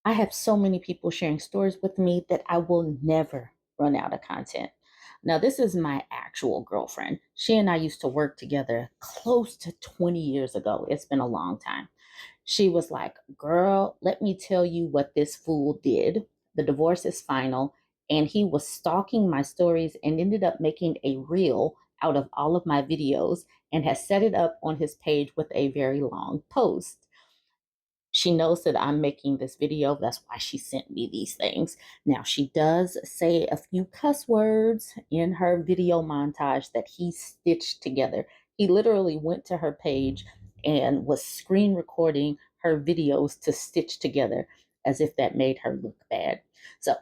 I have so many people sharing stories with me that I will never run out of content. Now, this is my actual girlfriend. She and I used to work together close to 20 years ago. It's been a long time. She was like, "Girl, let me tell you what this fool did. The divorce is final." And he was stalking my stories and ended up making a reel out of all of my videos and has set it up on his page with a very long post. She knows that I'm making this video. That's why she sent me these things. Now, she does say a few cuss words in her video montage that he stitched together. He literally went to her page and was screen recording her videos to stitch together as if that made her look bad. So,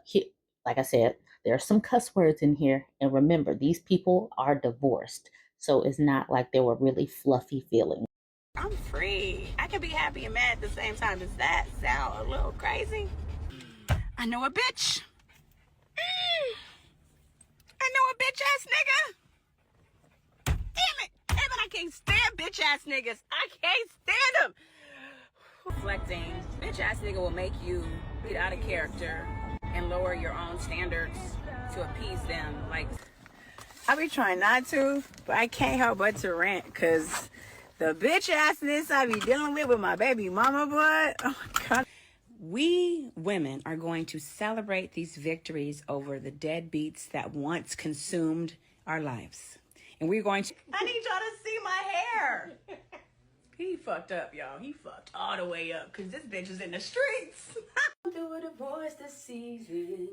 like I said, there are some cuss words in here. And remember, these people are divorced. So it's not like they were really fluffy feelings. I'm free. I can be happy and mad at the same time. Does that sound a little crazy? I know a bitch. I know a bitch ass nigga. Damn it. Damn it, I can't stand bitch ass niggas. I can't stand them. Reflecting, bitch ass nigga will make you get out of character and lower your own standards to appease them. Like, I be trying not to, but I can't help but to rant because the bitch assness I be dealing with my baby mama, but oh my God. We women are going to celebrate these victories over the deadbeats that once consumed our lives. And we're going to... I need y'all to see my hair. He fucked up, y'all. He fucked all the way up because this bitch is in the streets. Do a divorce this season,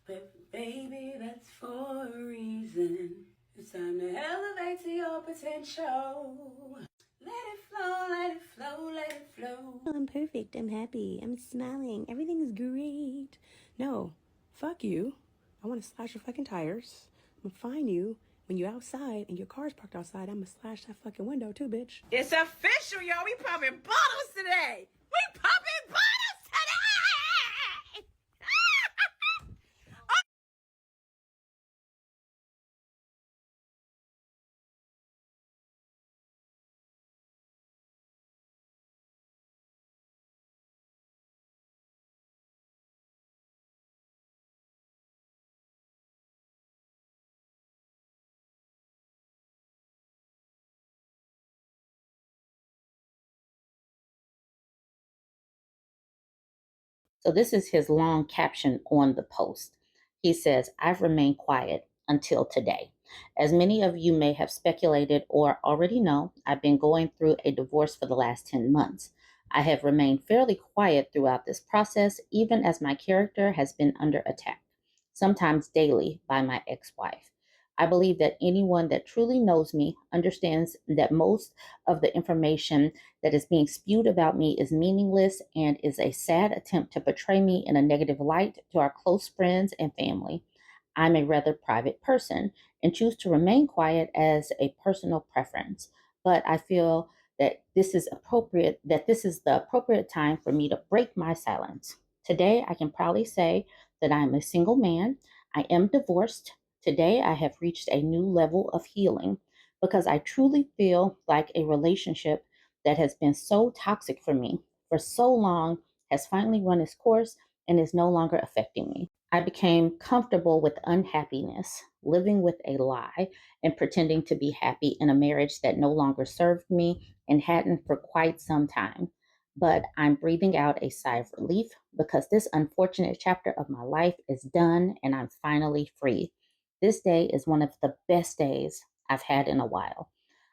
but baby, that's for a reason. It's time to elevate to your potential. Let it flow, let it flow, let it flow. I'm perfect. I'm happy. I'm smiling. Everything is great. No, fuck you. I want to slash your fucking tires. I'm gonna find you when you're outside and your car's parked outside. I'm gonna slash that fucking window too, bitch. It's official, y'all. We popping bottles today. We popping bottles today. So this is his long caption on the post. He says, "I've remained quiet until today. As many of you may have speculated or already know, I've been going through a divorce for the last 10 months. I have remained fairly quiet throughout this process, even as my character has been under attack, sometimes daily, by my ex-wife. I believe that anyone that truly knows me understands that most of the information that is being spewed about me is meaningless and is a sad attempt to portray me in a negative light to our close friends and family. I'm a rather private person and choose to remain quiet as a personal preference, but I feel that this is the appropriate time for me to break my silence. Today, I can proudly say that I am a single man. I am divorced. Today, I have reached a new level of healing because I truly feel like a relationship that has been so toxic for me for so long has finally run its course and is no longer affecting me. I became comfortable with unhappiness, living with a lie, and pretending to be happy in a marriage that no longer served me and hadn't for quite some time. But I'm breathing out a sigh of relief because this unfortunate chapter of my life is done and I'm finally free. This day is one of the best days I've had in a while.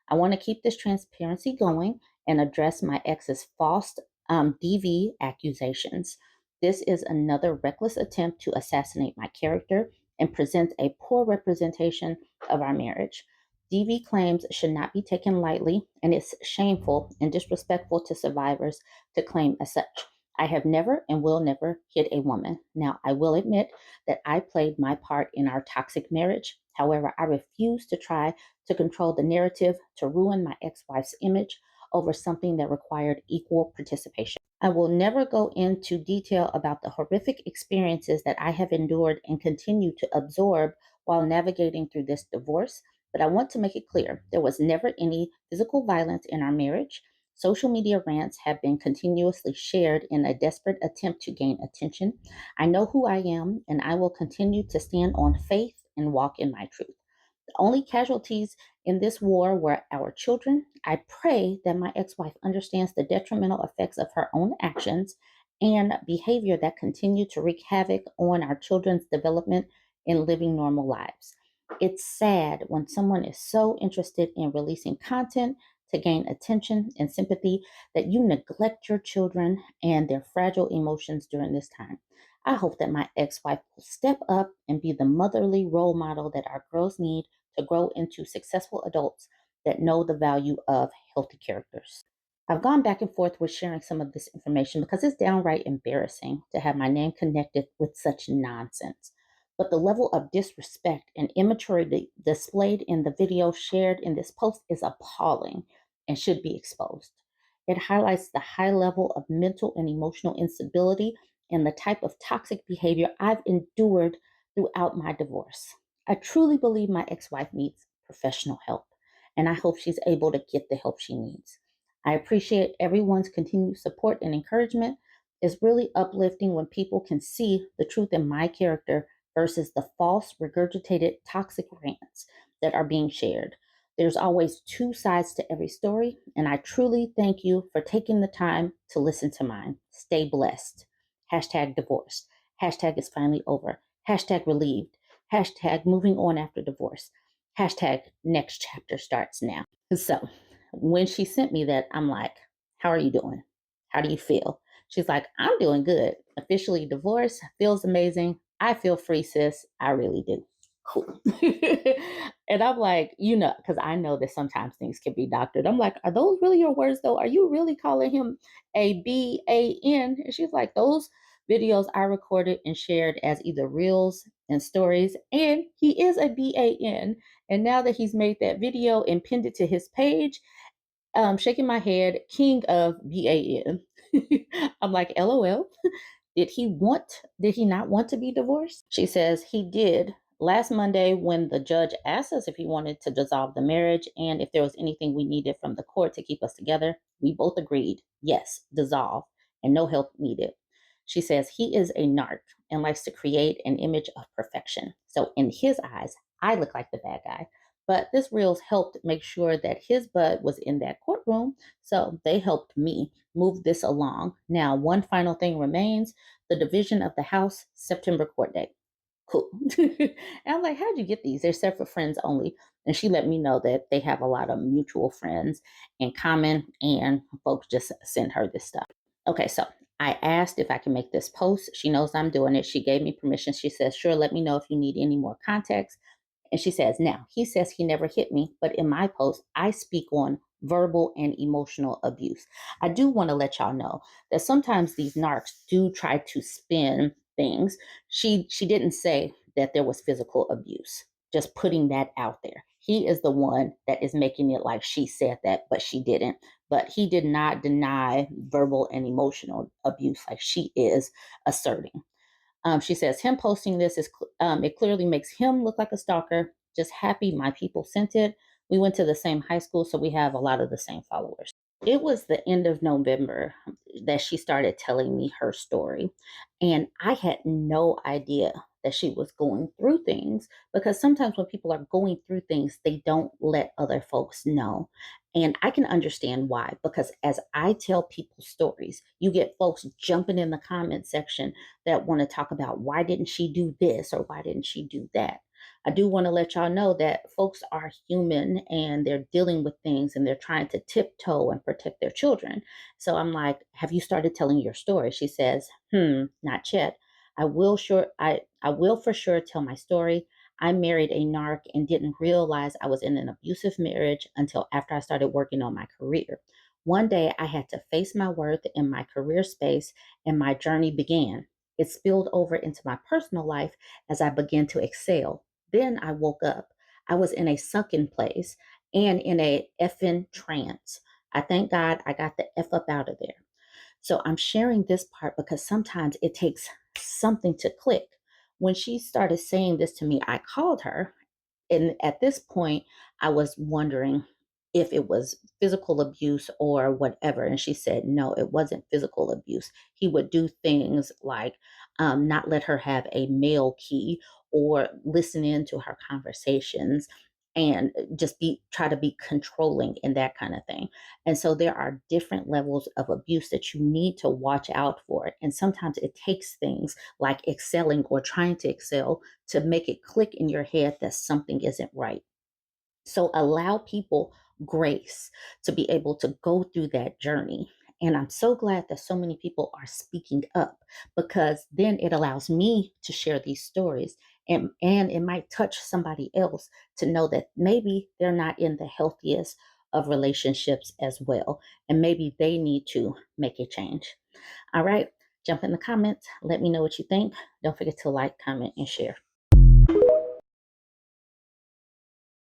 I want to keep this transparency going and address my ex's false DV accusations. This is another reckless attempt to assassinate my character and present a poor representation of our marriage. DV claims should not be taken lightly, and it's shameful and disrespectful to survivors to claim as such. I have never and will never hit a woman. Now, I will admit that I played my part in our toxic marriage. However, I refuse to try to control the narrative to ruin my ex wife's image over something that required equal participation. I will never go into detail about the horrific experiences that I have endured and continue to absorb while navigating through this divorce, but I want to make it clear there was never any physical violence in our marriage. Social media rants have been continuously shared in a desperate attempt to gain attention. I know who I am, and I will continue to stand on faith and walk in my truth. The only casualties in this war were our children. I pray that my ex wife understands the detrimental effects of her own actions and behavior that continue to wreak havoc on our children's development in living normal lives. It's sad when someone is so interested in releasing content to gain attention and sympathy that you neglect your children and their fragile emotions during this time. I hope that my ex wife will step up and be the motherly role model that our girls need to grow into successful adults that know the value of healthy characters. I've gone back and forth with sharing some of this information because it's downright embarrassing to have my name connected with such nonsense. But the level of disrespect and immaturity displayed in the video shared in this post is appalling and should be exposed. It highlights the high level of mental and emotional instability and the type of toxic behavior I've endured throughout my divorce. I truly believe my ex wife needs professional help, and I hope she's able to get the help she needs. I appreciate everyone's continued support and encouragement. It's really uplifting when people can see the truth in my character versus the false, regurgitated, toxic rants that are being shared. There's always two sides to every story, and I truly thank you for taking the time to listen to mine. Stay blessed. Hashtag divorce. Hashtag is finally over. Hashtag relieved. Hashtag moving on after divorce. Hashtag next chapter starts now. So when she sent me that, I'm like, how are you doing? How do you feel? She's like, I'm doing good. Officially divorced. Feels amazing. I feel free, sis. I really do. Cool. And I'm like, because I know that sometimes things can be doctored. I'm like, are those really your words though? Are you really calling him a BAN? And she's like, those videos I recorded and shared as either reels and stories, and he is a BAN. And now that he's made that video and pinned it to his page, shaking my head, king of BAN. I'm like, LOL. Did he not want to be divorced? She says he did. Last Monday, when the judge asked us if he wanted to dissolve the marriage and if there was anything we needed from the court to keep us together, we both agreed, yes, dissolve, and no help needed. She says he is a narc and likes to create an image of perfection. So in his eyes, I look like the bad guy. But this reels helped make sure that his bud was in that courtroom. So they helped me move this along. Now, one final thing remains: the division of the House, September court date. Cool. And I'm like, how'd you get these? They're set for friends only. And she let me know that they have a lot of mutual friends in common, and folks just send her this stuff. Okay, so I asked if I can make this post. She knows I'm doing it. She gave me permission. She says, sure, let me know if you need any more context. And she says, now, he says he never hit me, but in my post, I speak on verbal and emotional abuse. I do want to let y'all know that sometimes these narcs do try to spin things. She didn't say that there was physical abuse. Just putting that out there. He is the one that is making it like she said that, but she didn't. But he did not deny verbal and emotional abuse like she is asserting. She says, him posting this it clearly makes him look like a stalker. Just happy my people sent it. We went to the same high school, so we have a lot of the same followers. It was the end of November that she started telling me her story. And I had no idea that she was going through things, because sometimes when people are going through things, they don't let other folks know. And I can understand why, because as I tell people stories, you get folks jumping in the comment section that want to talk about why didn't she do this or why didn't she do that. I do want to let y'all know that folks are human and they're dealing with things and they're trying to tiptoe and protect their children. So I'm like, have you started telling your story? She says, not yet. I will for sure tell my story. I married a narc and didn't realize I was in an abusive marriage until after I started working on my career. One day I had to face my worth in my career space, and my journey began. It spilled over into my personal life as I began to excel. Then I woke up. I was in a sucking place and in a effing trance. I thank God I got the F up out of there. So I'm sharing this part because sometimes it takes something to click. When she started saying this to me, I called her. And at this point, I was wondering, if it was physical abuse or whatever. And she said, no, it wasn't physical abuse. He would do things like not let her have a mail key or listen in to her conversations and just be try to be controlling and that kind of thing. And so there are different levels of abuse that you need to watch out for. And sometimes it takes things like excelling or trying to excel to make it click in your head that something isn't right. So allow people grace to be able to go through that journey. And I'm so glad that so many people are speaking up, because then it allows me to share these stories, and it might touch somebody else to know that maybe they're not in the healthiest of relationships as well. And maybe they need to make a change. All right. Jump in the comments. Let me know what you think. Don't forget to like, comment, and share.